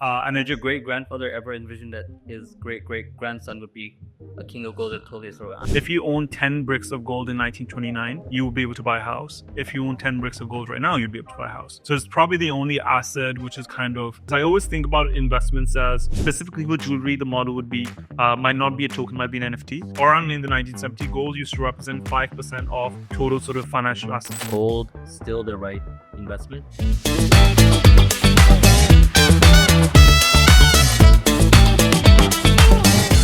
And did your great grandfather ever envision that his great great grandson would be a king of gold and totally throw it? If you own 10 bricks of gold in 1929, you will be able to buy a house. If you own 10 bricks of gold right now, you'd be able to buy a house. So it's probably the only asset which is kind of. I always think about investments as specifically with jewelry, the model would be might not be a token, might be an NFT. Around in the 1970s, gold used to represent 5% of total sort of financial assets. Gold still the right investment?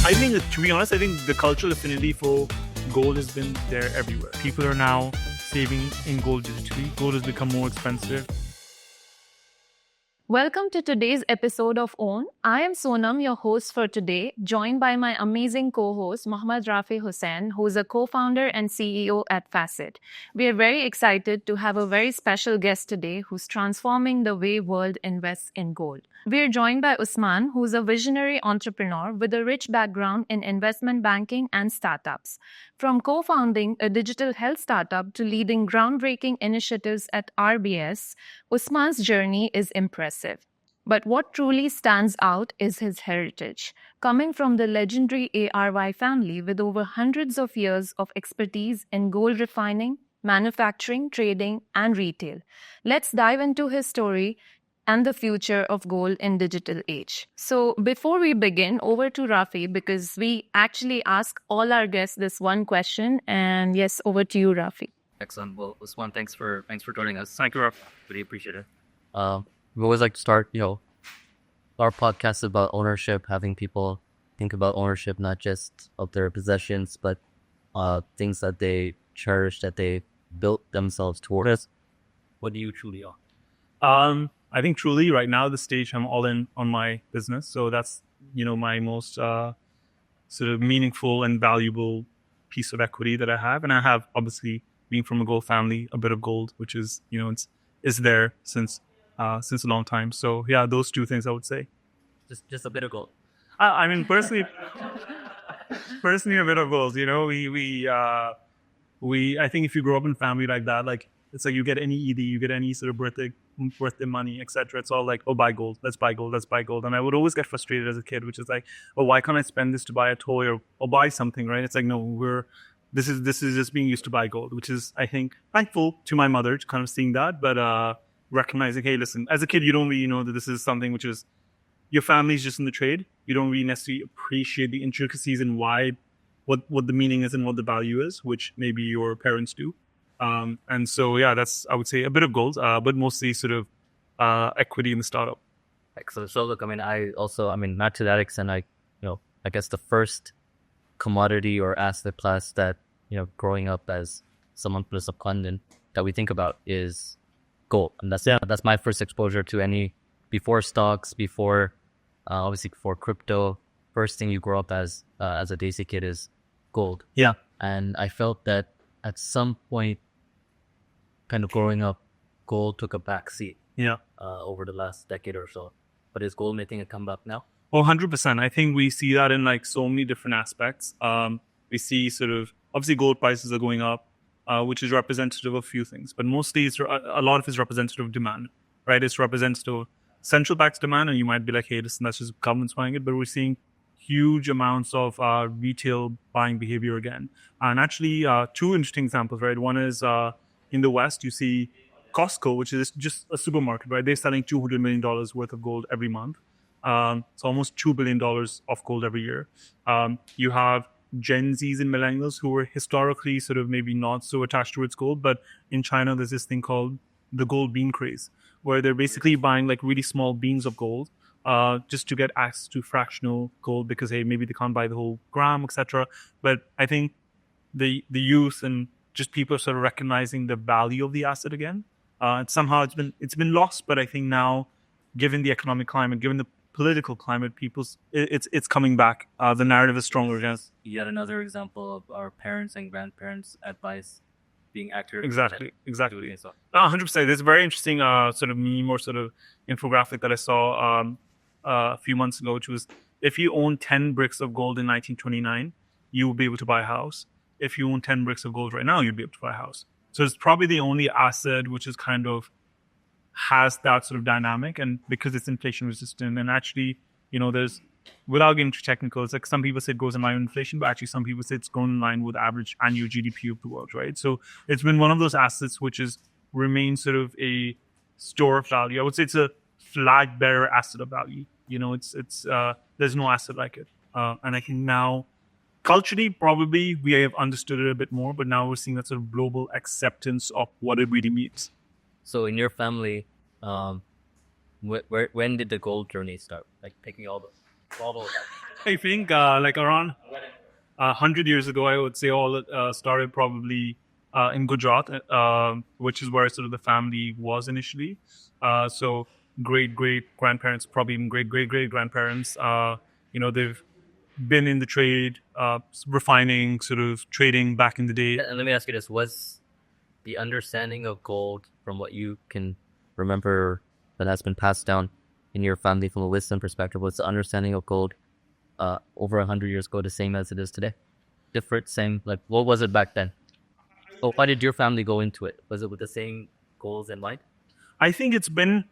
I think, to be honest, I think the cultural affinity for gold has been there everywhere. People are now saving in gold digitally. Gold has become more expensive. Welcome to today's episode of OWN. I am Sonam, your host for today, joined by my amazing co-host, Mohammad Rafi Hussain, who is a co-founder and CEO at Fasset. We are very excited to have a very special guest today who's transforming the way world invests in gold. We are joined by Usman, who's a visionary entrepreneur with a rich background in investment banking and startups. From co-founding a digital health startup to leading groundbreaking initiatives at RBS, Usman's journey is impressive. But what truly stands out is his heritage, coming from the legendary ARY family with over hundreds of years of expertise in gold refining, manufacturing, trading, and retail. Let's dive into his story and the future of gold in digital age. So before we begin, over to Rafi, because we actually ask all our guests this one question. And yes, over to you, Rafi. Excellent. Well, Usman, thanks for joining us. Thank you, Rafi. Really appreciate it. We always like to start, our podcast about ownership, having people think about ownership, not just of their possessions, but things that they cherish, that they built themselves towards. What do you truly own? I think truly right now, the stage I'm all in on my business. So that's, my most sort of meaningful and valuable piece of equity that I have. And I have, obviously, being from a gold family, a bit of gold, which is, is there since a long time. So yeah, those two things I would say. Just a bit of gold. I mean, personally, a bit of gold. I think if you grow up in a family like that, like it's like you get any ED, you get any sort of birthday money, etc. It's all like, oh, buy gold, let's buy gold, let's buy gold. And I would always get frustrated as a kid, which is like, oh, why can't I spend this to buy a toy or buy something, right? It's like, no, this is just being used to buy gold, which is, I think, thankful to my mother to kind of seeing that, but recognizing, hey, listen, as a kid, you don't really know that this is something which is, your family's just in the trade. You don't really necessarily appreciate the intricacies and why, what the meaning is and what the value is, which maybe your parents do. And so, yeah, that's, I would say, a bit of gold, but mostly sort of equity in the startup. Excellent. So look, not to that extent, I guess the first commodity or asset class that, growing up as someone from the subcontinent that we think about is gold. And that's my first exposure to any, before stocks, obviously before crypto. First thing you grow up as a Daisy kid is gold. Yeah. And I felt that at some point, kind of growing up, gold took a back seat. Yeah. Over the last decade or so. But is gold making a comeback now? Oh, 100%. I think we see that in like so many different aspects. We see sort of, obviously gold prices are going up, which is representative of a few things. But mostly a lot of it is representative of demand, right? It's representative of central banks demand. And you might be like, hey, listen, that's just governments buying it. But we're seeing huge amounts of retail buying behavior again. And actually, two interesting examples, right? One is in the West, you see Costco, which is just a supermarket, right? They're selling $200 million worth of gold every month. It's almost $2 billion of gold every year. You have Gen Zs and millennials who were historically sort of maybe not so attached towards gold, but in China, there's this thing called the gold bean craze, where they're basically buying like really small beans of gold, just to get access to fractional gold because, hey, maybe they can't buy the whole gram, etc. But I think the youth and just people are sort of recognizing the value of the asset again. And somehow it's been lost, but I think now, given the economic climate, given the political climate, it's coming back. The narrative is stronger again. Yet another example of our parents and grandparents' advice being accurate. Exactly. 100%. There's a very interesting sort of meme or sort of infographic that I saw a few months ago, which was, if you own 10 bricks of gold in 1929, you will be able to buy a house. If you own 10 bricks of gold right now, you'd be able to buy a house. So it's probably the only asset which is kind of has that sort of dynamic, and because it's inflation resistant, and actually, there's, without getting too technical, it's like some people say it goes in line with inflation, but actually some people say it's going in line with average annual GDP of the world, right? So it's been one of those assets which is remains sort of a store of value. I would say it's a flag bearer asset of value. It's there's no asset like it, and I think now culturally probably we have understood it a bit more, but now we're seeing that sort of global acceptance of what it really means. So in your family, when did the gold journey start? Like picking all the I think like around 100 years ago, I would say all it started probably in Gujarat, which is where sort of the family was initially. So great grandparents, probably even great grandparents, they've been in the trade, refining, sort of trading back in the day. And let me ask you this: was the understanding of gold, from what you can remember, that has been passed down in your family from a wisdom perspective, was the understanding of gold over 100 years ago the same as it is today? Different, same? Like, what was it back then? So why did your family go into it? Was it with the same goals in mind? I think it's been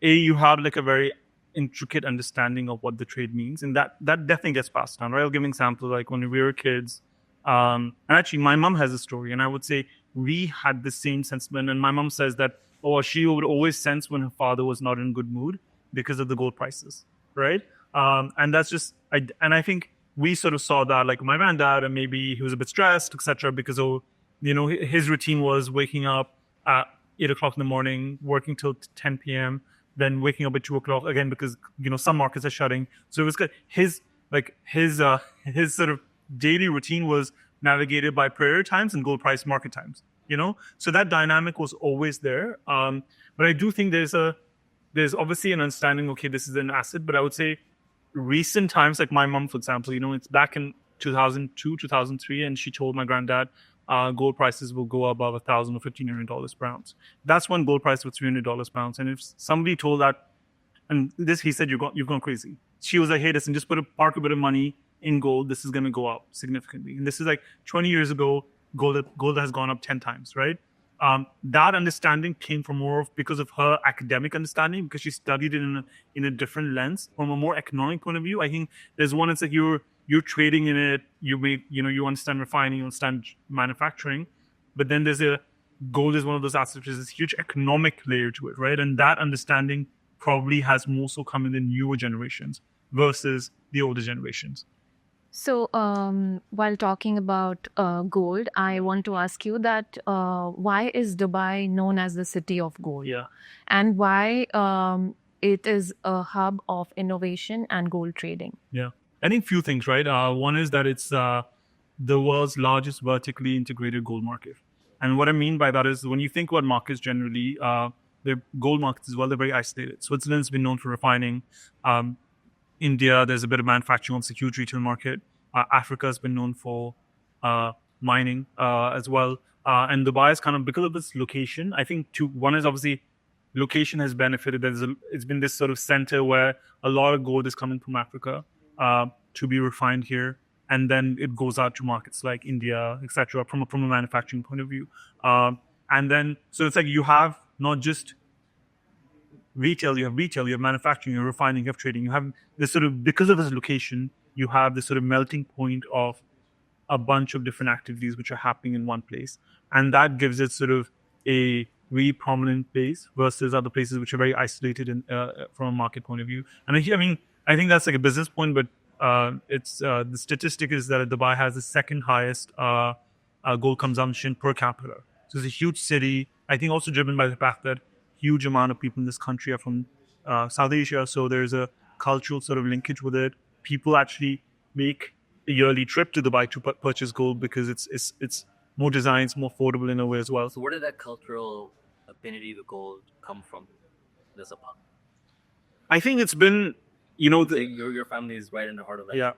you have like a very intricate understanding of what the trade means, and that definitely gets passed down, right? I'll give an example. Like when we were kids, and actually my mom has a story, and I would say we had the same sentiment. And my mom says that she would always sense when her father was not in a good mood because of the gold prices, right? And that's just I think we sort of saw that, like my granddad, and maybe he was a bit stressed, etc., because of his routine was waking up at 8 o'clock in the morning, working till 10 p.m., then waking up at 2 o'clock again because some markets are shutting. So it was good. His sort of daily routine was navigated by prayer times and gold price market times. So that dynamic was always there. But I do think there's obviously an understanding. Okay, this is an asset, but I would say recent times, like my mom, for example, it's back in 2002, 2003, and she told my granddad gold prices will go above $1,000 or $1,500 per ounce. That's when gold price was $300 per ounce. And if somebody told that, and this, he said, you've gone crazy. She was like, hey, listen, just park a bit of money in gold. This is going to go up significantly. And this is like 20 years ago, gold has gone up 10 times, right? That understanding came from because of her academic understanding, because she studied it in a different lens. From a more economic point of view, I think there's one, it's like you're trading in it, you understand refining, you understand manufacturing, but then gold is one of those assets which is this huge economic layer to it, right? And that understanding probably has more so come in the newer generations versus the older generations. So, while talking about gold, I want to ask you that why is Dubai known as the city of gold? Yeah. And why it is a hub of innovation and gold trading? Yeah. I think few things, right? One is that it's the world's largest vertically integrated gold market. And what I mean by that is when you think about markets generally, the gold markets as well, they're very isolated. Switzerland's been known for refining. India, there's a bit of manufacturing, obviously huge retail market. Africa has been known for mining as well. And Dubai is kind of, because of its location, I think one is obviously location has benefited. It's been this sort of center where a lot of gold is coming from Africa to be refined here. And then it goes out to markets like India, etc., from a manufacturing point of view. And then, so it's like you have not just retail, you have manufacturing, you have refining, you have trading, you have this sort of, because of this location, you have this sort of melting point of a bunch of different activities which are happening in one place. And that gives it sort of a really prominent place versus other places which are very isolated from a market point of view. And I think that's like a business point, but it's the statistic is that Dubai has the second highest gold consumption per capita. So it's a huge city. I think also driven by the fact that huge amount of people in this country are from South Asia. So there's a cultural sort of linkage with it. People actually make a yearly trip to Dubai to purchase gold because it's more designs, more affordable in a way as well. So where did that cultural affinity to gold come from? I think it's been, your family is right in the heart of that. Yeah.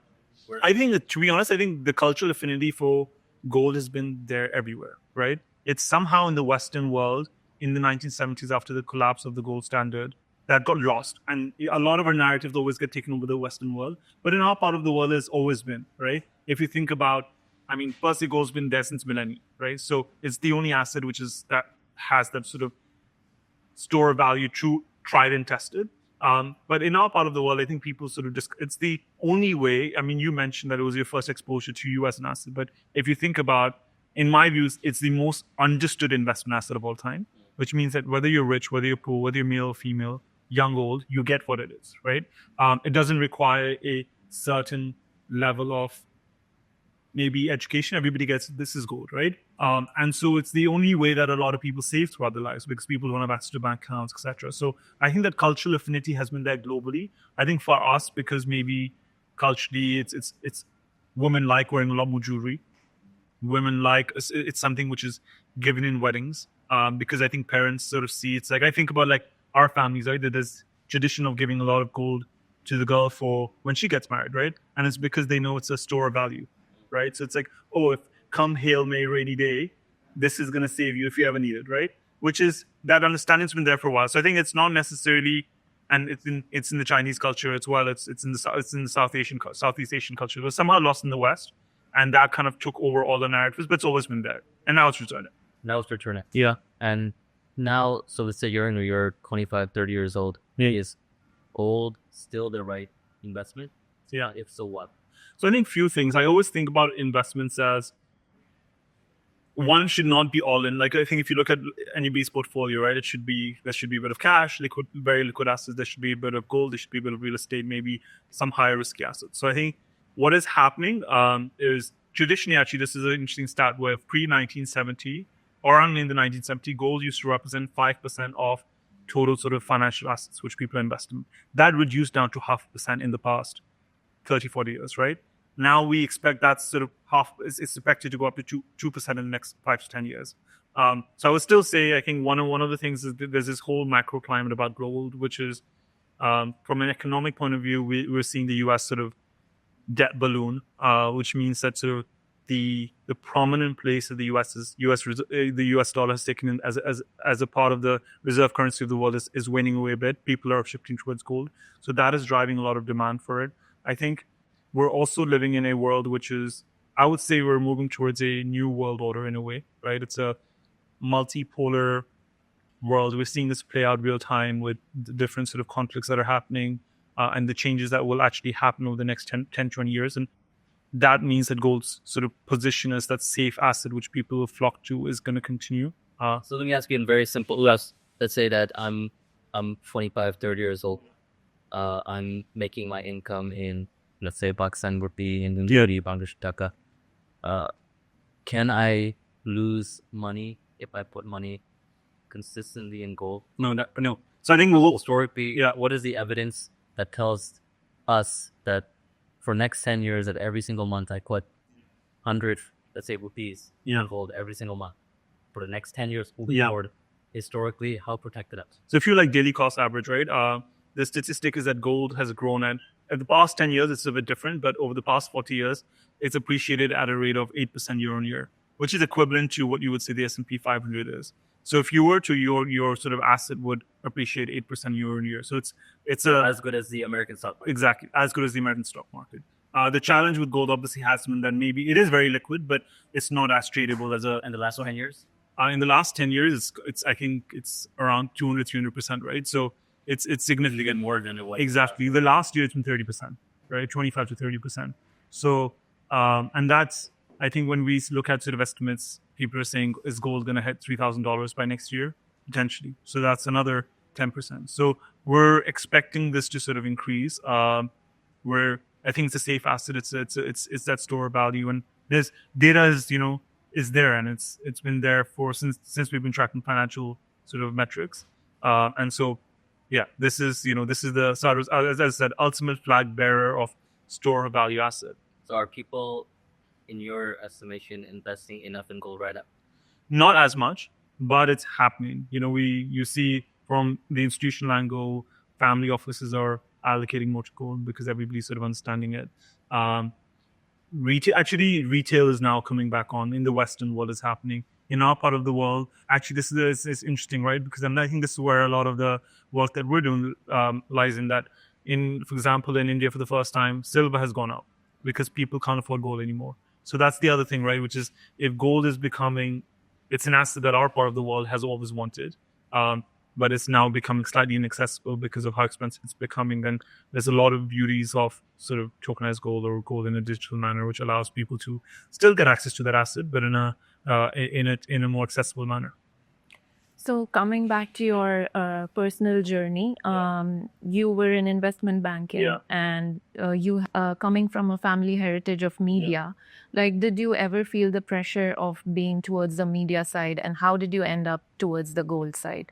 I think, to be honest, I think the cultural affinity for gold has been there everywhere, right? It's somehow in the Western world in the 1970s, after the collapse of the gold standard, that got lost. And a lot of our narratives always get taken over the Western world. But in our part of the world, it's always been, right? If you think about, firstly, gold's been there since millennia, right? So it's the only asset that has that sort of store of value, true, tried and tested. But in our part of the world, I think people sort of just, it's the only way. I mean, you mentioned that it was your first exposure to you as an asset, but if you think about, in my views, it's the most understood investment asset of all time, which means that whether you're rich, whether you're poor, whether you're male or female, young, old, you get what it is, right? It doesn't require a certain level of maybe education. Everybody gets this is gold, right? And so it's the only way that a lot of people save throughout their lives because people don't have access to bank accounts, etc. So I think that cultural affinity has been there globally. I think for us, because maybe culturally it's women like wearing a lot more jewelry. Women like it's something which is given in weddings because I think parents sort of see it's like I think about like our families, right? That there's tradition of giving a lot of gold to the girl for when she gets married, right? And it's because they know it's a store of value, right? So it's like, oh, if come Hail May rainy day, this is going to save you if you ever need it, right? Which is that understanding's been there for a while. So I think it's not necessarily, and it's in the Chinese culture as well. It's in the Southeast Asian culture. It was somehow lost in the West, and that kind of took over all the narratives. But it's always been there, and now it's returning. Now it's returning. Yeah, and now, so let's say you're 25, 30 years old. Yeah. Is gold still the right investment? Yeah. If so, what? So I think few things. I always think about investments as one should not be all in. Like I think if you look at anybody's portfolio, right, there should be a bit of cash, very liquid assets. There should be a bit of gold. There should be a bit of real estate, maybe some higher risky assets. So I think what is happening is traditionally, actually, this is an interesting stat where pre-1970 or around in the 1970, gold used to represent 5% of total sort of financial assets which people invest in. That reduced down to 0.5% in the past 30, 40 years, right? Now we expect that sort of it's expected to go up to 2% in the next 5 to 10 years. So I would still say, I think one of the things is that there's this whole macro climate about gold, which is from an economic point of view, we're seeing the US sort of debt balloon, which means that sort of the prominent place that the US dollar has taken in as a part of the reserve currency of the world is waning away a bit. People are shifting towards gold, so that is driving a lot of demand for it. I think we're also living in a world which is, I would say, we're moving towards a new world order in a way, right? It's a multipolar world. We're seeing this play out real time with the different sort of conflicts that are happening and the changes that will actually happen over the next 10, 20 years. And that means that gold's sort of position as that safe asset which people will flock to is going to continue. So let me ask you in very simple. Let's say that I'm 25, 30 years old. I'm making my income in, let's say, Pakistan rupee, Indian rupee, Bangladesh taka. Can I lose money if I put money consistently in gold? No. So I think historically, what is the evidence that tells us that for next 10 years, that every single month I put 100, let's say, rupees in gold every single month for the next 10 years moving forward? Historically, how protected us? So if you like daily cost average, right? The statistic is that gold has grown at the past 10 years, it's a bit different, but over the past 40 years, it's appreciated at a rate of 8% year on year, which is equivalent to what you would say the S&P 500 is. So if you were to, your sort of asset would appreciate 8% year on year. So it's as good as the American stock market. Exactly, as good as the American stock market. The challenge with gold obviously has been that maybe it is very liquid, but it's not as tradable as in the last 10 years. In the last 10 years, it's I think it's around 200-300%, right? So it's significant more than it was. Exactly. The last year it's been 30%, right? 25 to 30%. So and that's, I think when we look at sort of estimates, people are saying, is gold going to hit $3,000 by next year? Potentially. So that's another 10%. So we're expecting this to sort of increase. Where I think it's a safe asset. It's that store of value, and there's data is there, and it's been there for since we've been tracking financial sort of metrics. And so, this is the sort of, as I said, ultimate flag bearer of store of value asset. So are people, in your estimation, investing enough in gold right now? Not as much, but it's happening. You see from the institutional angle, family offices are allocating more to gold because everybody's sort of understanding it. Retail is now coming back on in the Western world. Is happening in our part of the world. Actually, this is interesting, right? Because I think this is where a lot of the work that we're doing lies in that. For example, in India, for the first time, silver has gone up because people can't afford gold anymore. So that's the other thing, right? Which is, if gold is becoming, it's an asset that our part of the world has always wanted. but it's now becoming slightly inaccessible because of how expensive it's becoming. Then there's a lot of beauties of sort of tokenized gold or gold in a digital manner, which allows people to still get access to that asset, but in a more accessible manner. So coming back to your personal journey, you were in investment banking, and you coming from a family heritage of media. Like, did you ever feel the pressure of being towards the media side, and how did you end up towards the gold side?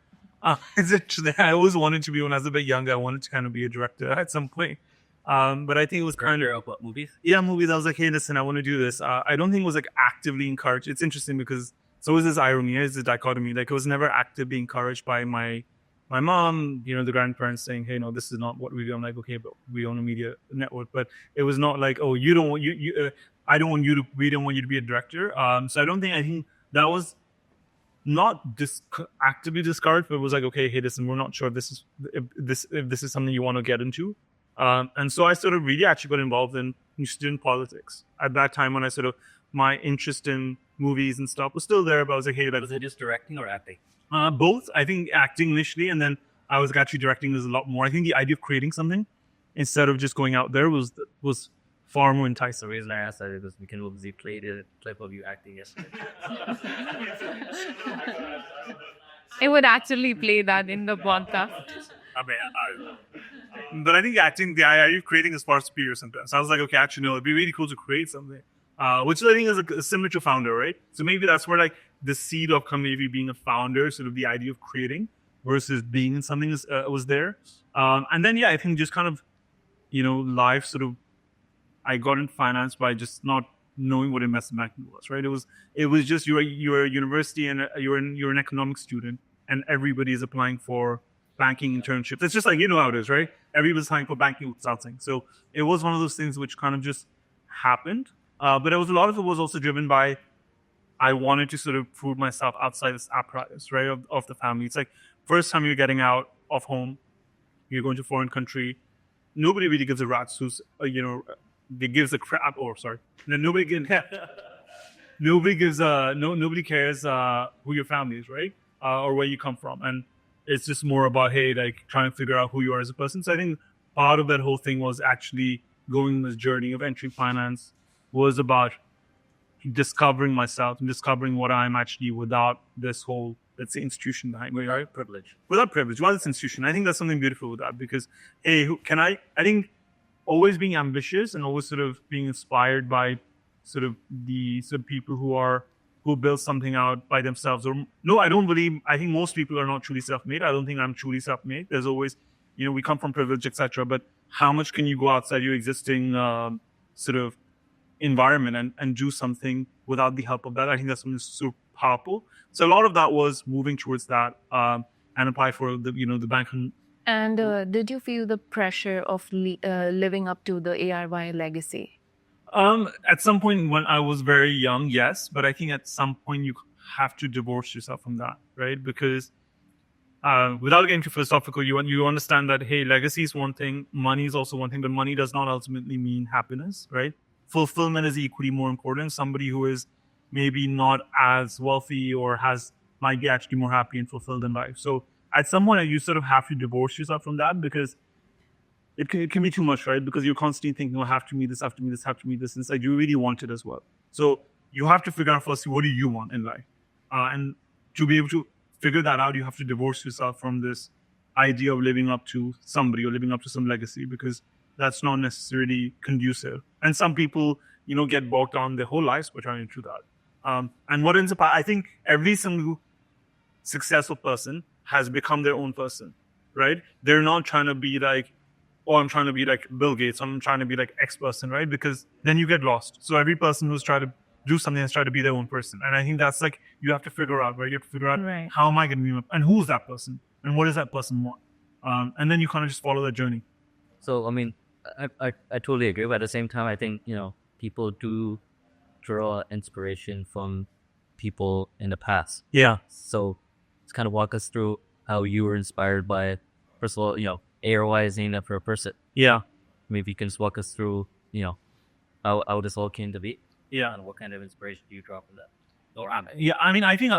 It's interesting. I always wanted to be, when I was a bit younger, I wanted to kind of be a director at some point. But I think it was kind of what movies? Yeah, movies. I was like, hey, listen, I want to do this. I don't think it was like actively encouraged. It's interesting because so is this irony, is this dichotomy. Like, it was never actively encouraged by my mom, the grandparents saying, hey, no, this is not what we do. I'm like, okay, but we own a media network. But it was not like, oh, you don't want I don't want you to. We don't want you to be a director. So I think that was not actively discouraged, but it was like, okay, hey, listen, we're not sure if this is something you want to get into. And so I sort of really actually got involved in student politics at that time, when I sort of, my interest in movies and stuff was still there, but I was like, hey, Was it just directing or acting? both. I think acting initially, and then I was actually directing this a lot more. I think the idea of creating something instead of just going out there was far more enticing. The reason I asked that is because we can obviously play the clip of you acting yesterday. I would actually play that in the podcast. But I think acting, the idea of creating is far superior sometimes. So I was like, okay, actually, no, it'd be really cool to create something. Which I think is similar to founder, right? So maybe that's where like the seed of maybe being a founder, sort of the idea of creating versus being in something was there. And then, I think just kind of, life sort of, I got into finance by just not knowing what investment banking was, right? It was just you're a university and you're an economics student, and everybody is applying for banking internships. It's just like, how it is, right? Everybody's applying for banking consulting. So it was one of those things which kind of just happened. But a lot of it was also driven by, I wanted to sort of prove myself outside this apparatus, right, of the family. It's like, first time you're getting out of home, you're going to a foreign country, nobody really gives a rat's who's, they gives a crap, sorry. Nobody cares who your family is, right? Or where you come from. And it's just more about, hey, like, trying to figure out who you are as a person. So I think part of that whole thing was actually going on this journey of entering finance was about discovering myself and discovering what I'm actually without this whole, let's say, institution behind me, right? Privilege. Without privilege, without this institution. I think that's something beautiful with that, because, hey, I think always being ambitious and always sort of being inspired by sort of the people who build something out by themselves. Or no, I think most people are not truly self-made. I don't think I'm truly self-made. There's always, we come from privilege, etc. But how much can you go outside your existing sort of environment and do something without the help of that? I think that's something super powerful. So a lot of that was moving towards that and apply for the bank. And did you feel the pressure of living up to the ARY legacy? At some point when I was very young, yes, but I think at some point you have to divorce yourself from that, right? Because without getting too philosophical, you understand that, hey, legacy is one thing, money is also one thing, but money does not ultimately mean happiness, right? Fulfillment is equally more important. Somebody who is maybe not as wealthy or might be actually more happy and fulfilled in life. So at some point, you sort of have to divorce yourself from that, because it can be too much, right? Because you're constantly thinking, I have to meet this, have to meet this, have to meet this. And it's like, you really want it as well. So you have to figure out first, what do you want in life? And to be able to figure that out, you have to divorce yourself from this idea of living up to somebody or living up to some legacy, because that's not necessarily conducive. And some people, get bogged down their whole lives by trying to do that. And what ends up, I think every single successful person has become their own person, right? They're not trying to be like, oh, I'm trying to be like Bill Gates, I'm trying to be like X person, right? Because then you get lost. So every person who's trying to do something has tried to be their own person. And I think that's like, you have to figure out, right? You have to figure out, right, how am I going to be, and who's that person? And what does that person want? And then you kind of just follow that journey. So, I mean, I totally agree. But at the same time, I think, people do draw inspiration from people in the past. Yeah. So let's kind of walk us through how you were inspired by, first of all, ARY is named after a person. Yeah. Maybe you can just walk us through, how this all came to be. Yeah. And what kind of inspiration do you draw from that? Yeah, I mean, I think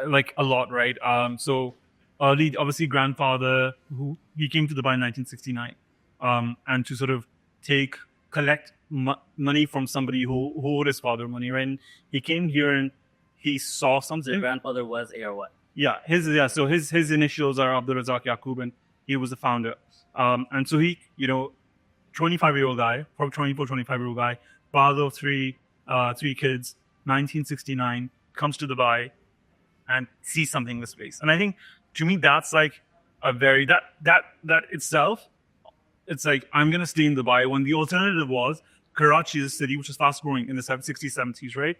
like a lot, right? So early, obviously, grandfather who he came to Dubai in 1969, and to sort of collect money from somebody who owed his father money, right? And he came here and he saw something. His grandfather was ARY. So his initials are Abdul Razak Yaqub, and he was the founder. And so he, 25-year-old guy, from 25-year-old guy, father of three kids, 1969, comes to Dubai and sees something in this place. And I think, to me, that's like a very, that itself, it's like, I'm going to stay in Dubai, when the alternative was Karachi is a city which was fast growing in the 60s, 70s, right?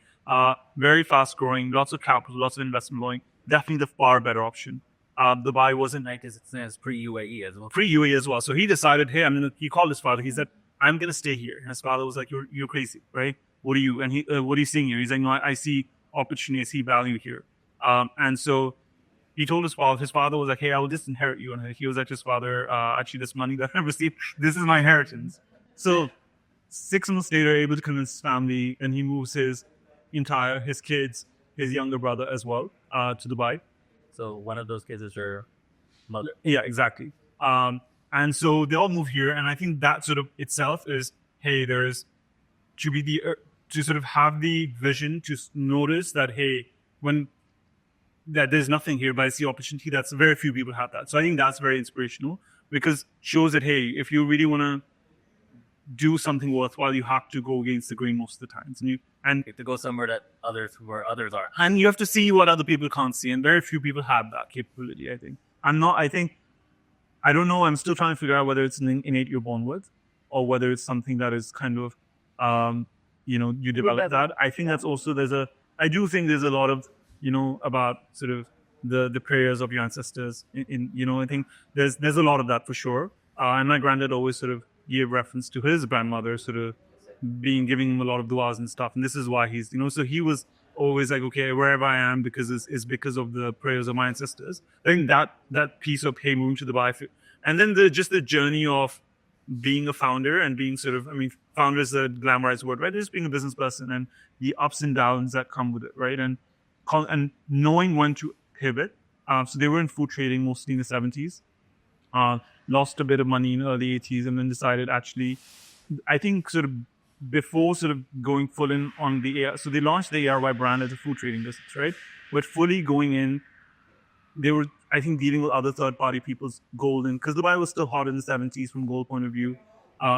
Very fast growing, lots of capital, lots of investment going. Definitely the far better option. Dubai wasn't like this. It's pre-UAE as well. Pre-UAE as well. So he decided, hey, he called his father. He said, I'm going to stay here. And his father was like, you're crazy, right? What are you? And what are you seeing here? He's like, no, I see opportunity, I see value here. And so he told his father was like, hey, I will just inherit you. And he was like, his father, actually, this money that I received, this is my inheritance. So 6 months later, able to convince his family, and he moves his kids, his younger brother as well, to Dubai. So one of those kids is your mother. Yeah, exactly. And so they all move here, and I think that sort of itself is, hey, there's to be to sort of have the vision to notice that, hey, that there's nothing here, but I see opportunity. That's very few people have that. So I think that's very inspirational, because shows that, hey, if you really want to do something worthwhile, you have to go against the grain most of the times, and you have to go somewhere where others are, and you have to see what other people can't see, and very few people have that capability. I think I don't know. I'm still trying to figure out whether it's an innate you're born with, or whether it's something that is kind of you develop that. I think that's also I do think there's a lot of about sort of the prayers of your ancestors. I think there's a lot of that for sure. And my granddad always sort of gave reference to his grandmother sort of giving him a lot of du'as and stuff. And this is why he's, so he was always like, okay, wherever I am, because it's because of the prayers of my ancestors. I think that piece of, hey, moving to Dubai, and then the journey of being a founder and being sort of, founder is a glamorized word, right? Just being a business person and the ups and downs that come with it, right? And knowing when to pivot. So they were in food trading mostly in the 70s. Lost a bit of money in the early 80s, and then decided, actually, I think sort of before sort of going full in on so they launched the ARY brand as a food trading business, right? But fully going in, they were, I think, dealing with other third-party people's gold, because Dubai was still hot in the 70s from gold point of view.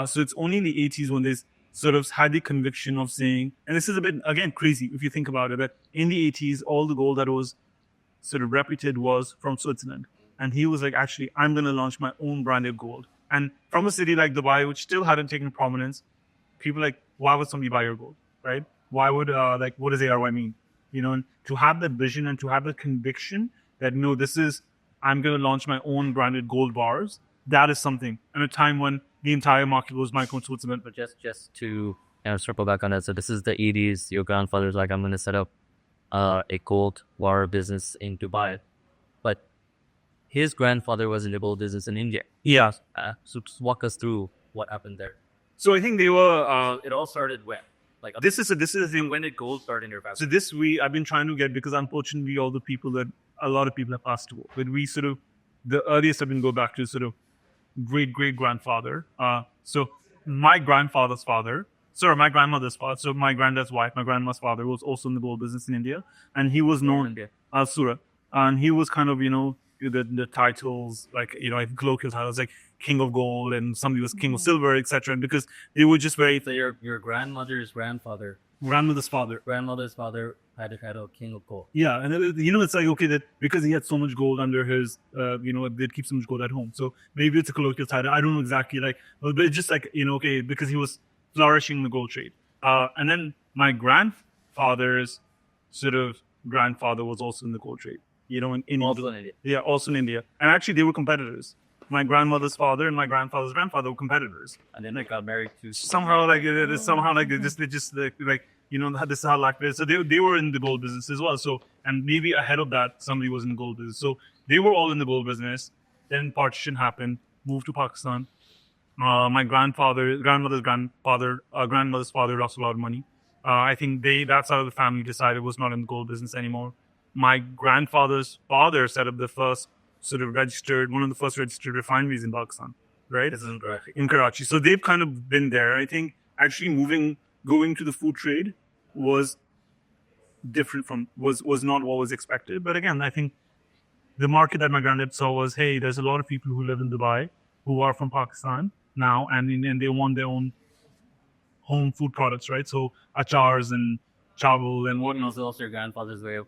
So it's only in the 80s when they sort of had the conviction of saying, and this is a bit, again, crazy if you think about it, that in the 80s, all the gold that was sort of reputed was from Switzerland. And he was like, actually, I'm going to launch my own branded gold. And from a city like Dubai, which still hadn't taken prominence, people like, why would somebody buy your gold, right? Why would, what does ARY mean? And to have that vision and to have the conviction that, no, I'm going to launch my own branded gold bars, that is something. At a time when the entire market was micro in Switzerland. But just to circle back on that, so this is the 80s. Your grandfather's like, I'm going to set up a gold bar business in Dubai. But his grandfather was in the gold business in India. Yeah. So just walk us through what happened there. So I think they were. It all started when? Like this is the thing. When did gold start in your family? So this I've been trying to get, because unfortunately a lot of people have passed away. But we sort of, the earliest I've been go back to sort of great grandfather. So my grandmother's father. So my granddad's wife, my grandma's father, was also in the gold business in India, and he was known as Surat, and he was kind of the titles, like colloquial titles like King of Gold, and somebody was King of Silver, etc. And because they were just very. So your grandmother's father had a title of King of Gold. Yeah, and it's like, okay, that because he had so much gold under his, they'd keep so much gold at home. So maybe it's a colloquial title. I don't know exactly, but it's just like okay, because he was flourishing in the gold trade. And then my grandfather's sort of grandfather was also in the gold trade. In also in India. Yeah, also in India. And actually, they were competitors. My grandmother's father and my grandfather's grandfather were competitors. And then they got married to somehow this is how life is. So they were in the gold business as well. So, and maybe ahead of that, somebody was in the gold business. So they were all in the gold business. Then partition happened. Moved to Pakistan. My grandmother's father lost a lot of money. I think that side of the family decided was not in the gold business anymore. My grandfather's father set up the first sort of one of the first registered refineries in Pakistan, right? This is correct. In Karachi. So they've kind of been there. I think actually going to the food trade was different was not what was expected. But again, I think the market that my granddad saw was, hey, there's a lot of people who live in Dubai who are from Pakistan now, and they want their own home food products, right? So achars and chawal and whatnot. Also your grandfather's way of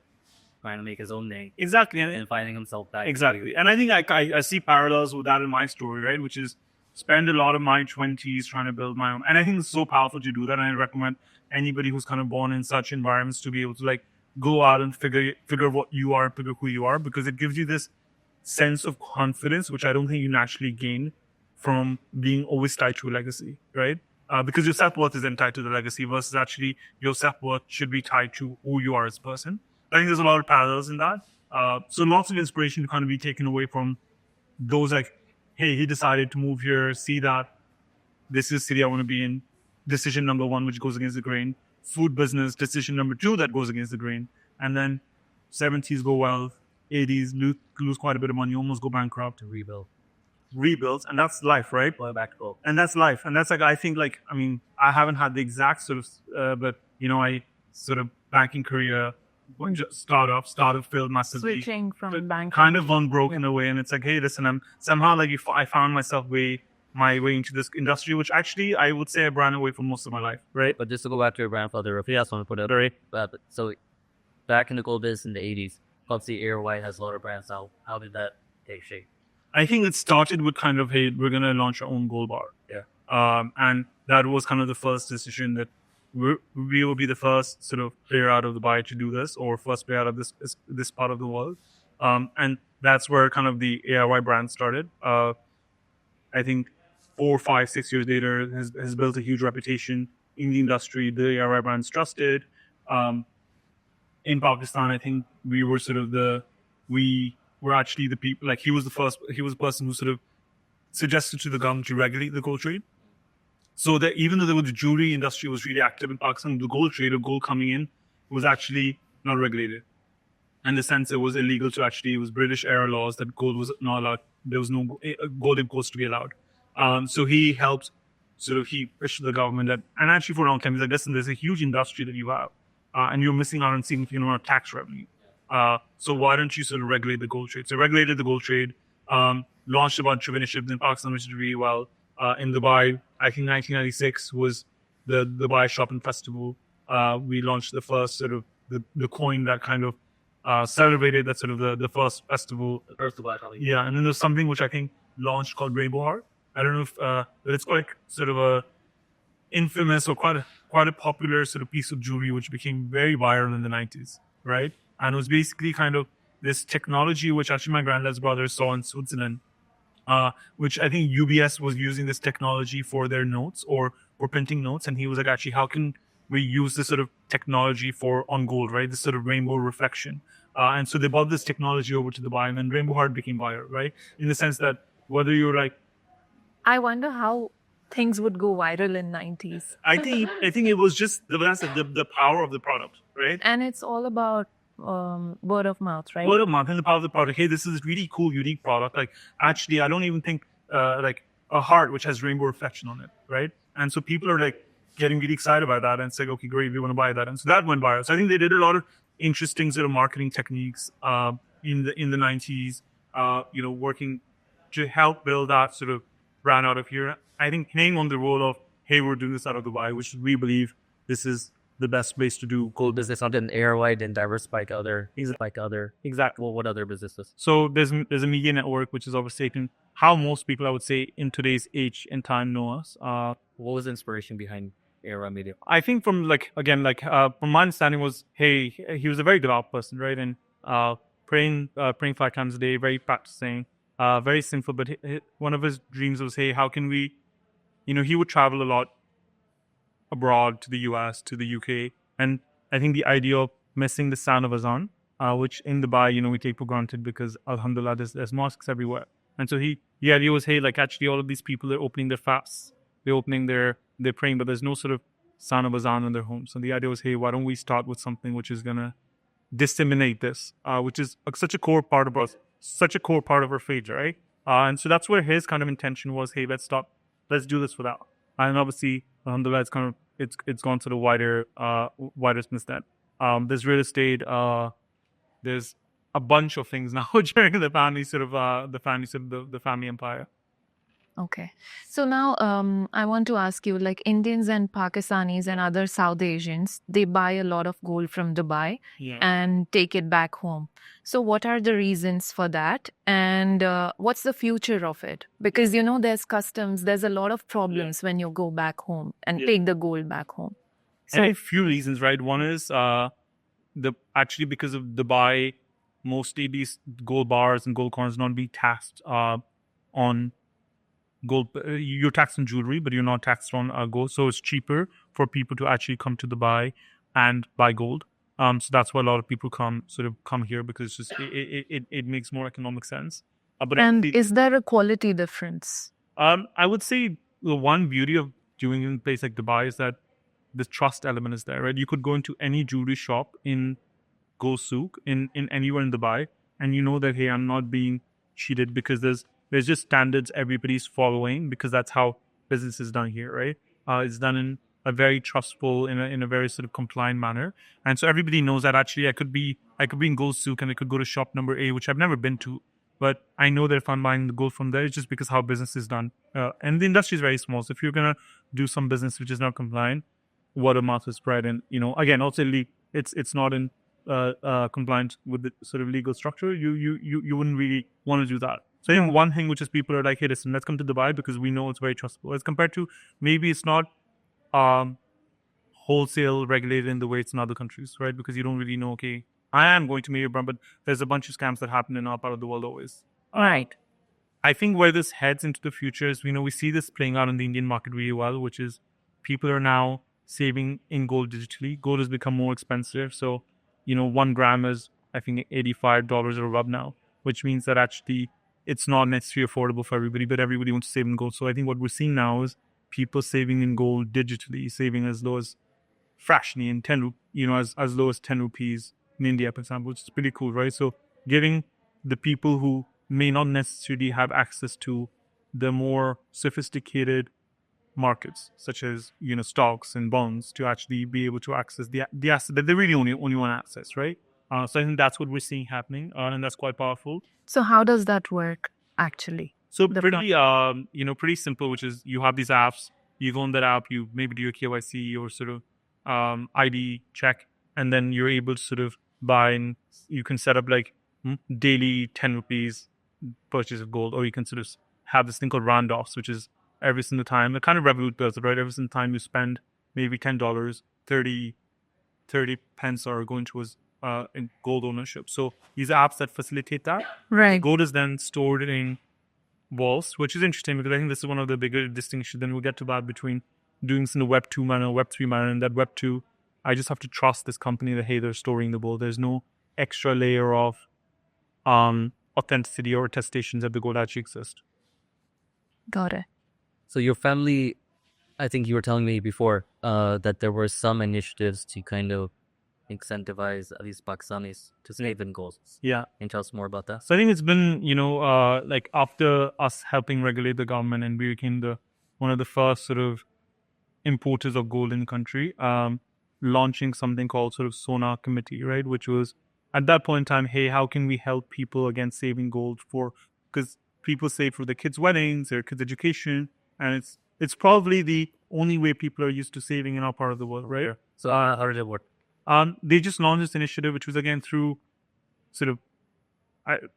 trying to make his own name Exactly. and finding himself back. Exactly. And I think I see parallels with that in my story, right? Which is spend a lot of my 20s trying to build my own. And I think it's so powerful to do that. And I recommend anybody who's kind of born in such environments to be able to like go out and figure what you are, figure who you are, because it gives you this sense of confidence, which I don't think you naturally gain from being always tied to a legacy, right? Because your self-worth is then tied to the legacy versus actually your self-worth should be tied to who you are as a person. I think there's a lot of parallels in that. So lots of inspiration to kind of be taken away from those like, hey, he decided to move here, see that this is the city I want to be in. Decision number one, which goes against the grain. Food business, decision number two, that goes against the grain. And then 70s go well, 80s lose quite a bit of money, almost go bankrupt. To Rebuilds, and that's life, right? going back to gold. And that's life. And that's like, I think like, I mean, I haven't had the exact sort of, but you know, I sort of banking career, going to startup failed massively. Switching from bank. Kind of gone broke in a way. And it's like, hey, listen, I'm somehow like, if I found myself my way into this industry, which actually I would say I ran away from most of my life, right? But just to go back to your grandfather, if you ask want to put it, Sorry. but so back in the gold business in the 80s, obviously ARY has a lot of brands now. How did that take shape? I think it started with kind of, hey, we're going to launch our own gold bar. Yeah. And that was kind of the first decision that we will be the first sort of player out of Dubai to do this, or first player out of this part of the world. And that's where kind of the ARY brand started. I think 4, 5, 6 years later has built a huge reputation in the industry. The ARY brand's trusted. In Pakistan, I think we were sort of we were actually the people, like he was the person who sort of suggested to the government to regulate the gold trade. So that even though the jewelry industry was really active in Pakistan, the gold trade of gold coming in was actually not regulated. In the sense it was illegal to actually, it was British era laws that gold was not allowed. There was no gold imports to be allowed. So he pushed the government that, and actually for a long time, he's like, listen, there's a huge industry that you have, and you're missing out on significant amount of tax revenue. So why don't you sort of regulate the gold trade? So regulated the gold trade, launched a bunch of initiatives in Pakistan, which did really well. In Dubai, I think 1996 was the Dubai Shopping Festival. We launched the first sort of the coin that kind of celebrated that sort of the first festival. The first Dubai Shopping. Yeah, and then there's something which I think launched called Rainbow Heart. I don't know if but it's quite sort of a infamous or quite a popular sort of piece of jewelry which became very viral in the 90s, right? And it was basically kind of this technology which actually my granddad's brother saw in Switzerland, which I think UBS was using this technology for their notes or for printing notes. And he was like, actually, how can we use this sort of technology on gold, right? This sort of rainbow reflection. And so they brought this technology over to Dubai, and then Rainbow Heart became viral, right? In the sense that whether you're like, I wonder how things would go viral in 90s. I think it was just the power of the product, right? And it's all about word of mouth, right? Word of mouth and the power of the product. Hey, this is a really cool, unique product. Like, actually, I don't even think like a heart which has rainbow reflection on it, right? And so people are like getting really excited about that and say, okay, great, we want to buy that. And so that went viral. So I think they did a lot of interesting sort of marketing techniques in the 90s, working to help build that sort of brand out of here. I think playing on the role of, hey, we're doing this out of Dubai, which we believe this is the best place to do gold business. Not an ARY, then diversify to other. Exactly. Well, what other businesses? So there's a media network which is obviously how most people, I would say, in today's age and time know us. What was the inspiration behind ARY Media? I think from from my understanding was, hey, he was a very devout person, right? And praying 5 times a day, very practicing, very simple. But one of his dreams was, hey, how can we, he would travel a lot abroad to the US, to the UK. And I think the idea of missing the sound of Azan, which in Dubai, we take for granted because alhamdulillah, there's mosques everywhere. And so the idea was, hey, like actually all of these people, they're opening their fasts, they're praying, but there's no sort of sound of Azan in their home. So the idea was, hey, why don't we start with something which is going to disseminate this, which is such a core part of us. such a core part of our faith, right? And so that's where his kind of intention was. Hey, let's do this for that. And obviously, alhamdulillah, it's gone sort of wider since then. There's real estate. There's a bunch of things now during the family the family empire. Okay. So now I want to ask you, like Indians and Pakistanis and other South Asians, they buy a lot of gold from Dubai and take it back home. So what are the reasons for that? And what's the future of it? Because, there's customs, there's a lot of problems when you go back home and take the gold back home. So a few reasons, right? One is actually because of Dubai, mostly these gold bars and gold coins not be taxed on gold. You're taxed on jewelry, but you're not taxed on gold. So it's cheaper for people to actually come to Dubai and buy gold. So that's why a lot of people come here, because it's just it makes more economic sense. And is there a quality difference? I would say the one beauty of doing it in a place like Dubai is that the trust element is there, right? You could go into any jewelry shop in Go Souk in anywhere in Dubai, and you know that, hey, I'm not being cheated, because there's just standards everybody's following, because that's how business is done here, right? It's done in a very trustful, in a very sort of compliant manner, and so everybody knows that actually I could be in Gold Souk and I could go to shop number A, which I've never been to, but I know that if I'm buying the gold from there, it's just because how business is done, and the industry is very small. So if you're gonna do some business which is not compliant, word of mouth is spread, and again, also it's not in compliant with the sort of legal structure. You wouldn't really want to do that. So I think one thing which is people are like, hey, listen, let's come to Dubai because we know it's very trustable, as compared to maybe it's not wholesale regulated in the way it's in other countries, right? Because you don't really know, okay, I am going to maybe abroad, but there's a bunch of scams that happen in our part of the world always. Right. I think where this heads into the future is, we see this playing out in the Indian market really well, which is people are now saving in gold digitally. Gold has become more expensive. So, 1 gram is, I think, $85 or above now, which means that actually it's not necessarily affordable for everybody, but everybody wants to save in gold. So I think what we're seeing now is people saving in gold digitally, saving as low as fractionally in 10, as low as 10 rupees in India, for example, which is pretty cool, right? So giving the people who may not necessarily have access to the more sophisticated markets, such as stocks and bonds, to actually be able to access the asset that they really only want to access, right? So I think that's what we're seeing happening, and that's quite powerful. So how does that work actually? So pretty simple, which is you have these apps, you go on that app, you maybe do your KYC or sort of ID check, and then you're able to sort of buy, and you can set up like daily 10 rupees purchase of gold, or you can sort of have this thing called round-offs, which is every single time, it kind of Revolut does it, right? Every single time you spend maybe $10, 30 pence are going towards in gold ownership. So these apps that facilitate that, right, gold is then stored in vaults, which is interesting, because I think this is one of the bigger distinctions. Then we'll get to that between doing this in the Web 2 manner, Web 3 manner, and that Web 2, I just have to trust this company that, hey, they're storing the gold. There's no extra layer of authenticity or attestations that the gold actually exists. Got it. So your family, I think you were telling me before that there were some initiatives to kind of incentivize at least Pakistanis to save in gold. Yeah. Can you tell us more about that? So I think it's been, like after us helping regulate the government, and we became one of the first sort of importers of gold in the country, launching something called sort of Sona Committee, right? Which was at that point in time, hey, how can we help people against saving gold because people save for their kids' weddings, their kids' education, and it's probably the only way people are used to saving in our part of the world, right? So how did it work? They just launched this initiative, which was again through sort of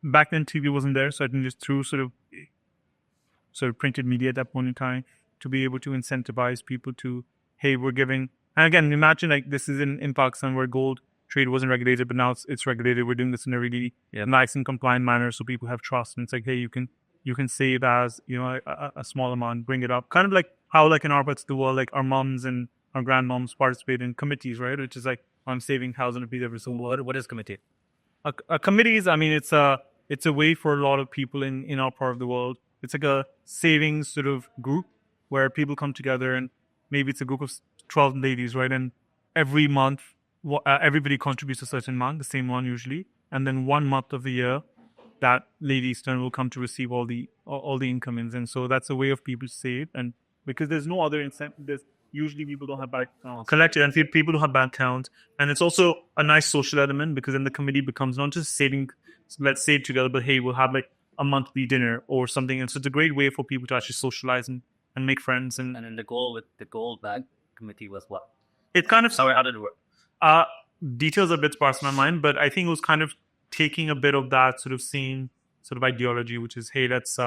back then TV wasn't there, so I think just through sort of printed media at that point in time, to be able to incentivize people to, hey, we're giving. And again, imagine like this is in Pakistan where gold trade wasn't regulated, but now it's regulated. We're doing this in a really nice and compliant manner, so people have trust. And it's like, hey, you can save as a small amount, bring it up, kind of like how like in our parts of the world, like our moms and our grandmoms participate in committees, right? Which is like, I'm saving 1,000 rupees every single month. What is committee? A committee is, I mean, it's a way for a lot of people in our part of the world. It's like a savings sort of group where people come together, and maybe it's a group of 12 ladies, right? And every month, everybody contributes a certain amount, the same one usually. And then 1 month of the year, that Lady Eastern will come to receive all the incomings, and so that's a way of people to save. And because there's no other incentive, there's usually people don't have bank accounts collected, and people don't have bank accounts, and it's also a nice social element because then the committee becomes not just saving, let's save together, but hey, we'll have like a monthly dinner or something, and so it's a great way for people to actually socialize and make friends. And then the goal with the gold bag committee was what? It kind of how did it work? Details are a bit sparse in my mind, but I think it was kind of taking a bit of that sort of same sort of ideology, which is, hey, let's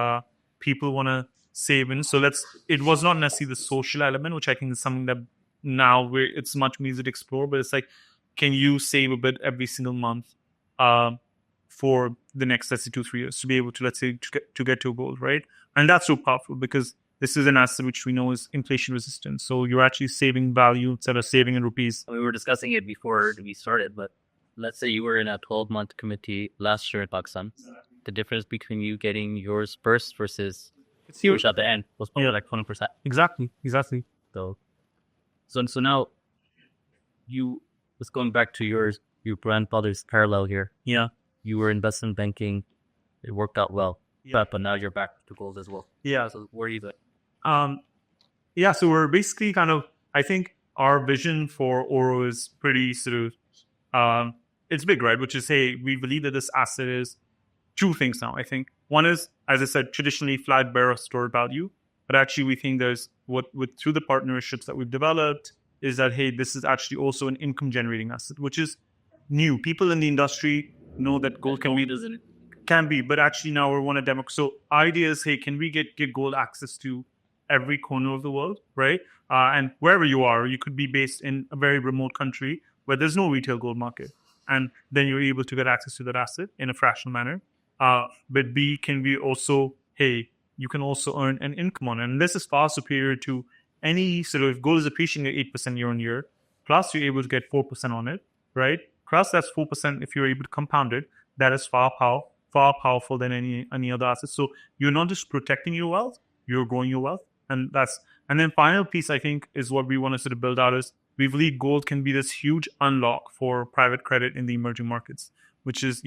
people want to save in, so it was not necessarily the social element, which I think is something that now it's much more easier to explore, but it's like, can you save a bit every single month for the next, let's say, 2-3 years to be able to, let's say, to get to a goal, right? And that's so powerful because this is an asset which we know is inflation resistant. So you're actually saving value instead of saving in rupees. We were discussing it before we started, but let's say you were in a 12-month committee last year in Pakistan. The difference between you getting yours first versus yours at the end was probably like 20%. Exactly. So now you, let's going back to your grandfather's parallel here. Yeah. You were investment banking. It worked out well. Yeah. But now you're back to gold as well. Yeah. So where are you going? Yeah, so we're basically kind of, I think our vision for ORO is pretty sort of, it's big, right? Which is, hey, we believe that this asset is two things now, I think. One is, as I said, traditionally flat bearer stored value. But actually, we think there's through the partnerships that we've developed is that, hey, this is actually also an income generating asset, which is new. People in the industry know that gold can be, but actually now we want to demo. So idea is, hey, can we give gold access to every corner of the world, right? And wherever you are, you could be based in a very remote country where there's no retail gold market. And then you're able to get access to that asset in a fractional manner. But B, can we also, hey, you can also earn an income on it. And this is far superior to any sort of, gold is appreciating at 8% year on year, plus you're able to get 4% on it, right? Plus that's 4% if you're able to compound it. That is far powerful than any other asset. So you're not just protecting your wealth, you're growing your wealth. And then final piece, I think, is what we want to sort of build out is we believe gold can be this huge unlock for private credit in the emerging markets, which is,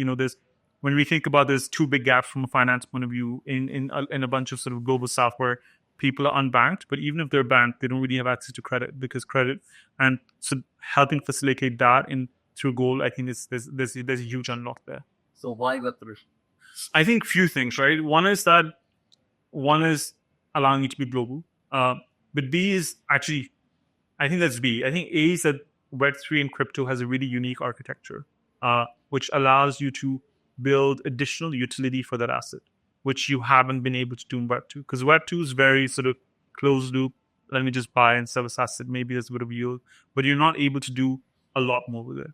when we think about there's two big gaps from a finance point of view in a bunch of sort of global south where people are unbanked, but even if they're banked, they don't really have access to credit because credit, and so helping facilitate that through gold, I think there's a huge unlock there. So why Web3? I think few things, right? One is allowing it to be global. But B is actually, I think that's B. I think A is that Web3 and crypto has a really unique architecture, which allows you to build additional utility for that asset, which you haven't been able to do in Web2. Because Web2 is very sort of closed loop. Let me just buy and sell this asset. Maybe there's a bit of yield, but you're not able to do a lot more with it.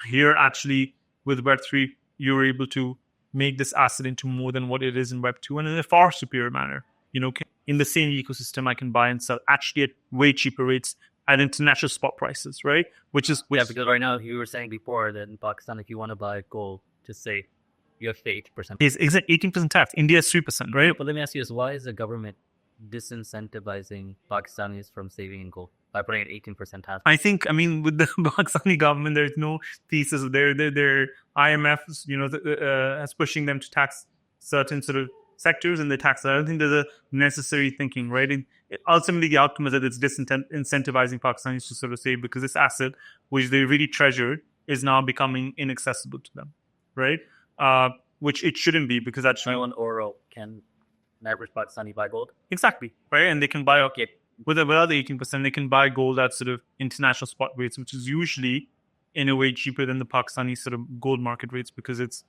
Here, actually, with Web3, you're able to make this asset into more than what it is in Web2 and in a far superior manner. In the same ecosystem, I can buy and sell actually at way cheaper rates at international spot prices, right? Because right now you were saying before that in Pakistan, if you want to buy gold, just say you have to pay 80%. It's 18% tax. India is 3%, right? But let me ask you this: why is the government disincentivizing Pakistanis from saving in gold by putting an 18% tax? I think, with the Pakistani government, there's no thesis. Their IMF, is pushing them to tax certain sort of sectors, and they tax. I don't think there's a necessary thinking, right? Ultimately, the outcome is that it's disincentivizing Pakistanis to sort of save because this asset, which they really treasured, is now becoming inaccessible to them, right? Which it shouldn't be because actually, on ORO can average Pakistani buy gold. Exactly, right? And they can buy without the 18%, they can buy gold at sort of international spot rates, which is usually in a way cheaper than the Pakistani sort of gold market rates because it's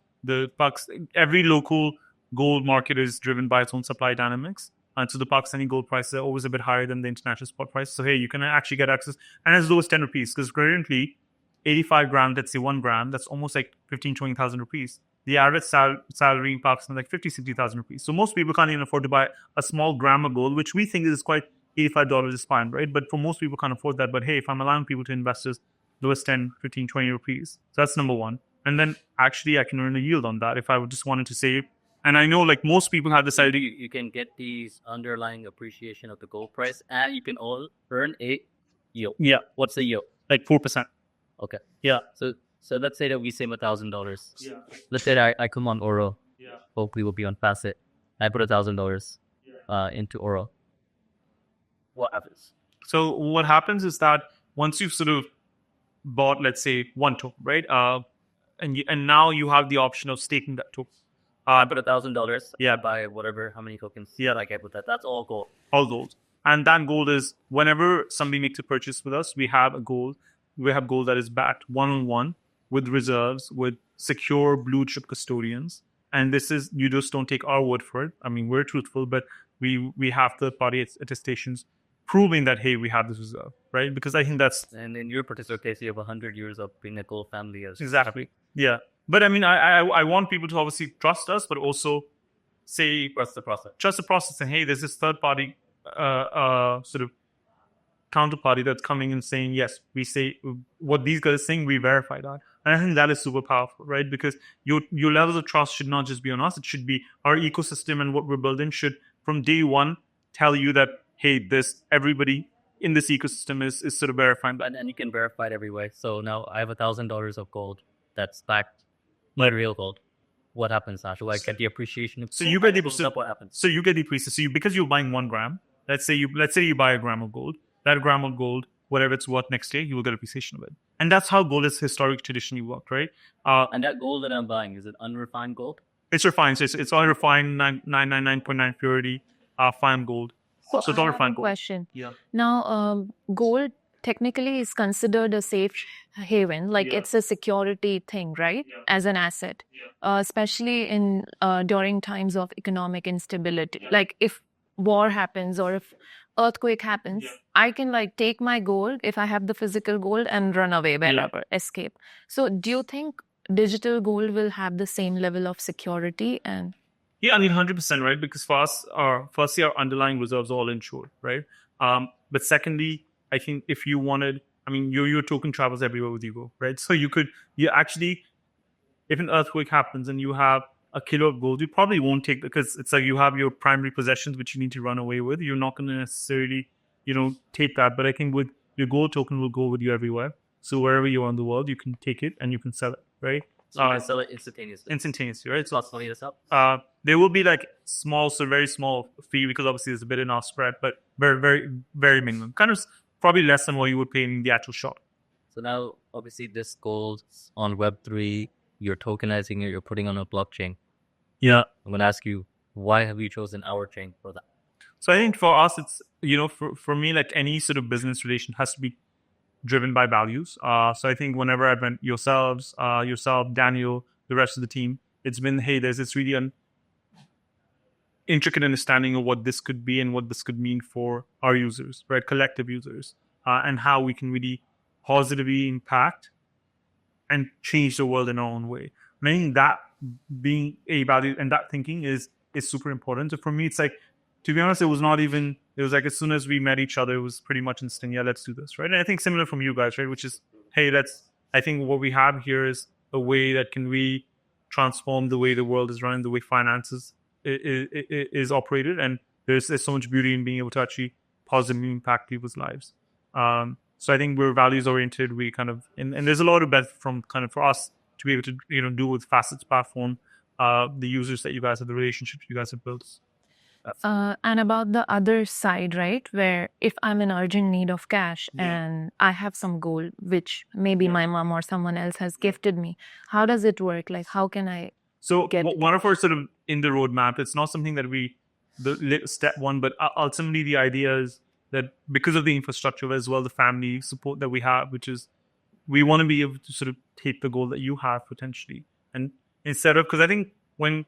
every local gold market is driven by its own supply dynamics. And so the Pakistani gold prices are always a bit higher than the international spot price. So, hey, you can actually get access and as low as 10 rupees because currently 85 grams, let's say 1 gram, that's almost like 15, 20,000 rupees. The average salary in Pakistan is like 50, 60,000 rupees. So most people can't even afford to buy a small gram of gold, which we think is quite $85 is fine, right? But for most people can't afford that. But hey, if I'm allowing people to invest as low as 10, 15, 20 rupees, so that's number one. And then actually I can earn a yield on that if I just wanted to save. And I know like most people have this idea. You can get these underlying appreciation of the gold price and you can all earn a yield. Yeah. What's the yield? Like 4%. Okay. Yeah. So let's say that we save $1,000. Yeah. Let's say that I come on ORO. hopefully will be on Facet. I put $1,000 into ORO. What happens? So what happens is that once you've sort of bought, let's say, one token, right? And now you have the option of staking that token. I put $1,000. Yeah. Buy whatever, how many tokens? Yeah. Like I put that. That's all gold. All gold. And that gold is whenever somebody makes a purchase with us, we have a gold. We have gold that is backed one-on-one with reserves, with secure blue chip custodians. And this is, you just don't take our word for it. I mean, we're truthful, but we have third party attestations proving that, hey, we have this reserve, right? Because I think that's And in your particular case, you have 100 years of being a gold family. As exactly, yeah. But I mean, I want people to obviously trust us, but also say Trust the process. trust the process. And hey, there's this third party sort of counterparty that's coming and saying, yes, we say what these guys are saying, we verify that. And I think that is super powerful, right? Because your levels of trust should not just be on us, it should be our ecosystem, and what we're building should from day one tell you that, hey, this everybody in this ecosystem is sort of verifying that. And you can verify it every way. So now I have $1,000 of gold that's backed by real gold. What happens now? Do I get the appreciation? So you get the What happens? So you get the appreciation. So because you're buying 1 gram, let's say you buy a gram of gold. That gram of gold, whatever it's worth next day, you will get appreciation of it. And that's how gold has historic traditionally worked, right? And that gold that I'm buying, is it unrefined gold? It's refined. So it's all refined 999.9 purity, fine gold. So it's all I have a refined gold. question. Yeah. Now, gold technically is considered a safe haven, like Yeah. it's a security thing, right? Yeah. As an asset, especially in during times of economic instability. Like if war happens or if earthquake happens, I can like take my gold if I have the physical gold and run away wherever, escape. So do you think digital gold will have the same level of security? And Yeah, I mean, 100%, right? Because for us, firstly, our underlying reserves are all insured, right? But secondly, I think if you wanted, I mean, your token travels everywhere with you, right? So you actually, if an earthquake happens and you have a kilo of gold, you probably won't take, because it's like you have your primary possessions which you need to run away with. You're not going to necessarily, take that. But I think with your gold token will go with you everywhere. So wherever you are in the world, you can take it and you can sell it, right? So you can sell it instantaneously. Instantaneously, right? It's not money to sell. There will be like very small fee, because obviously there's a bit in our spread, but very, very, very minimum. Kind of probably less than what you would pay in the actual shop. So now, obviously, this gold on Web3, you're tokenizing it, you're putting on a blockchain. Yeah. I'm going to ask you, why have you chosen our chain for that? So I think for us, it's, for me, like any sort of business relation has to be driven by values. So I think whenever I've met yourself, Daniel, the rest of the team, it's been, hey, there's this really intricate understanding of what this could be and what this could mean for our users, right? Collective users, and how we can really positively impact and change the world in our own way. And I think that being a value and that thinking is super important. So for me, it's like, to be honest, it was like as soon as we met each other, it was pretty much instant. Yeah, let's do this, right? And I think similar from you guys, right? Which is, hey, I think what we have here is a way that can we transform the way the world is run, the way finances is operated, and there's so much beauty in being able to actually positively impact people's lives. So I think we're values oriented. We kind of and there's a lot of benefit from kind of for us to be able to do with Facet's platform, the users that you guys have, the relationships you guys have built. and about the other side, right, where if I'm in urgent need of cash and I have some gold, which maybe my mom or someone else has gifted me, how does it work? Like, how can I? So one of our sort of in the roadmap, it's not something that step one, but ultimately the idea is that because of the infrastructure as well, the family support that we have, which is we want to be able to sort of take the goal that you have potentially. And instead of, because I think and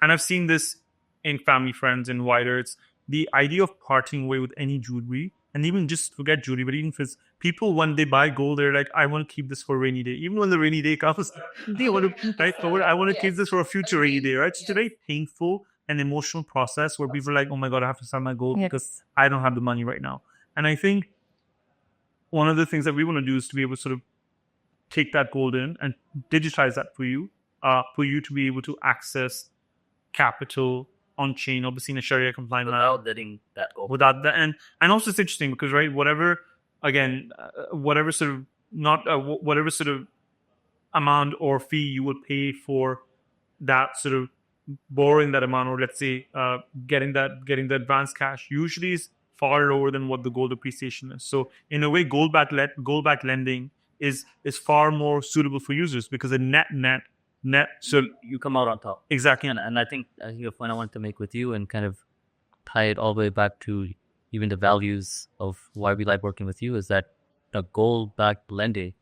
I've seen this in family, friends, and wider, it's the idea of parting away with any jewelry, and even just forget jewelry, but even for people, when they buy gold, they're like, I want to keep this for a rainy day. Even when the rainy day comes, they want to, right? I want to keep this for a future rainy day, right? It's a very painful and emotional process where people are like, oh my God, I have to sell my gold because I don't have the money right now. And I think one of the things that we want to do is to be able to sort of take that gold in and digitize that for you to be able to access capital on chain, obviously in a Sharia compliant without letting that go. Without that, and also it's interesting because whatever sort of amount or fee you would pay for that sort of borrowing that amount, or let's say getting the advance cash, usually is far lower than what the gold appreciation is. So in a way, gold-backed lending is far more suitable for users because the net. So You come out on top. exactly. And I think a point I wanted to make with you and kind of tie it all the way back to even the values of why we like working with you is that the gold-backed lending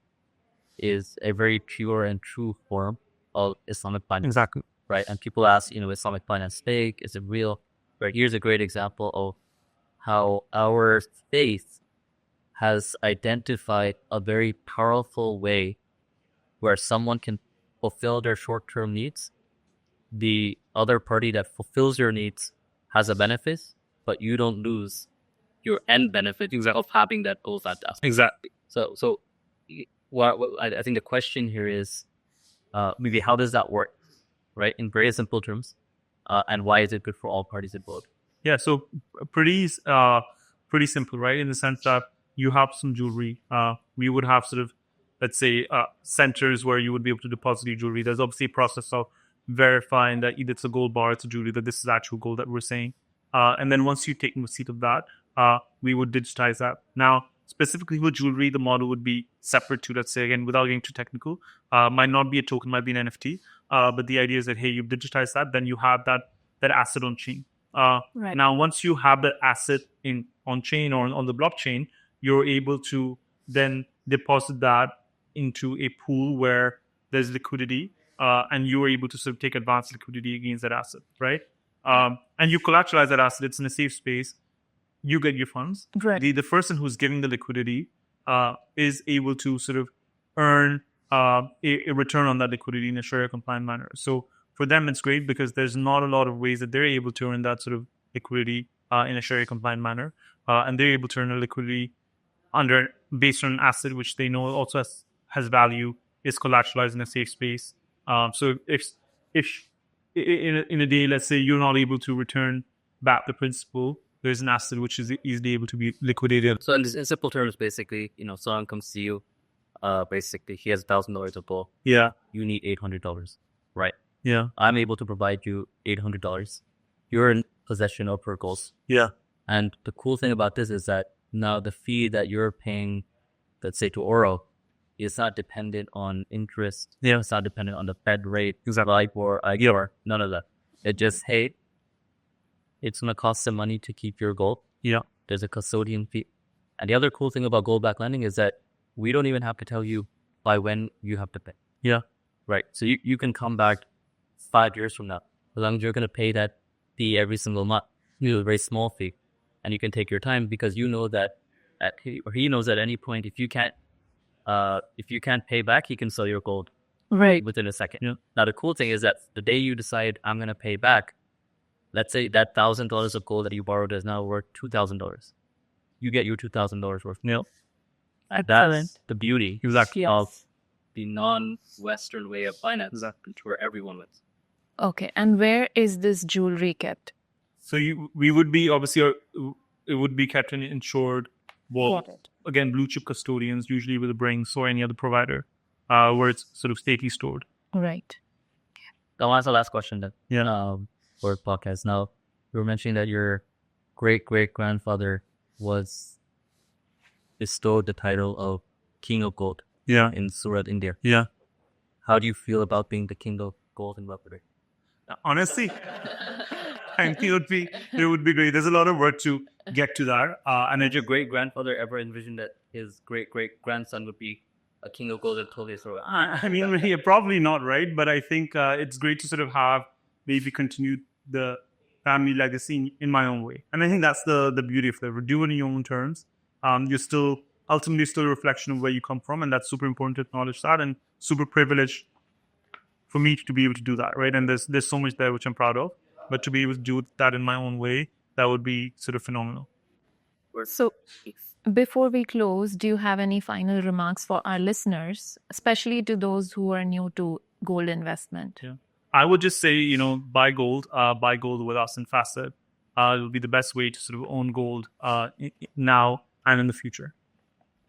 is a very pure and true form of Islamic finance. Exactly. Right? And people ask, Islamic finance fake? Is it real? Right? Here's a great example of how our faith has identified a very powerful way where someone can fulfill their short-term needs. The other party that fulfills your needs has a benefit, but you don't lose your end benefit of having that gold aspect. Exactly. So what I think the question here is maybe how does that work, right? In very simple terms, and why is it good for all parties involved? Yeah, so pretty simple, right? In the sense that you have some jewelry. We would have sort of, let's say, centers where you would be able to deposit your jewelry. There's obviously a process of verifying that either it's a gold bar, it's a jewelry, that this is actual gold that we're saying. And then once you take receipt of that, we would digitize that. Now, specifically with jewelry, the model would be separate to, let's say, again, without getting too technical, might not be a token, might be an NFT. But the idea is that, hey, you digitize that, then you have that asset on chain. Right. Now, once you have that asset on chain or on the blockchain, you're able to then deposit that into a pool where there's liquidity, and you're able to sort of take advanced liquidity against that asset, right? And you collateralize that asset. It's in a safe space. You get your funds. Right. The person who's giving the liquidity is able to sort of earn a return on that liquidity in a Sharia compliant manner. So for them, it's great because there's not a lot of ways that they're able to earn that sort of liquidity in a Sharia compliant manner, and they're able to earn a liquidity based on an asset which they know also has value, is collateralized in a safe space. So if in a day, let's say you're not able to return back the principal, there's an asset which is easily able to be liquidated. So in simple terms, basically, someone comes to you, basically he has $1,000 of gold. Yeah. You need $800, right? Yeah. I'm able to provide you $800. You're in possession of her goals. Yeah. And the cool thing about this is that now the fee that you're paying, let's say to ORO, is not dependent on interest. Yeah. It's not dependent on the Fed rate, Exactly. LIBOR, IBOR, none of that. It just, hey, it's going to cost some money to keep your gold. Yeah. There's a custodian fee. And the other cool thing about gold-backed lending is that we don't even have to tell you by when you have to pay. Yeah. Right. So you can come back 5 years from now, as long as you're going to pay that fee every single month, a very small fee, and you can take your time because you know that he knows at any point if you can't pay back, he can sell your gold Right. within a second. Yeah. Now the cool thing is that the day you decide I'm going to pay back, let's say that $1,000 of gold that you borrowed is now worth $2,000. You get your $2,000 worth. Yeah. That's the beauty Exactly. of the non-Western way of finance, Exactly. where everyone wins. Okay. And where is this jewelry kept? So we would be obviously it would be kept and insured. Well, Got it. again, blue chip custodians, usually with a Brinks or any other provider, where it's sort of safely stored. Right. I'll ask the last question then. Yeah. For the podcast. Now, you were mentioning that your great-great-grandfather was bestowed the title of King of Gold Yeah. in Surat, India. Yeah. How do you feel about being the King of Gold in Web3? Honestly, I think it would be great. There's a lot of work to get to that. And Did your great-grandfather ever envision that his great-great-grandson would be a King of Gold and totally throw it? I mean, yeah, probably not, right? But I think it's great to sort of have maybe continue the family legacy in my own way. And I think that's the beauty of it. Do it in your own terms. You're ultimately still a reflection of where you come from. And that's super important to acknowledge that, and super privileged for me to be able to do that, right? And there's so much there which I'm proud of. But to be able to do that in my own way, that would be sort of phenomenal. So before we close, do you have any final remarks for our listeners, especially to those who are new to gold investment? Yeah. I would just say, buy gold with us in Fasset. It will be the best way to sort of own gold now and in the future.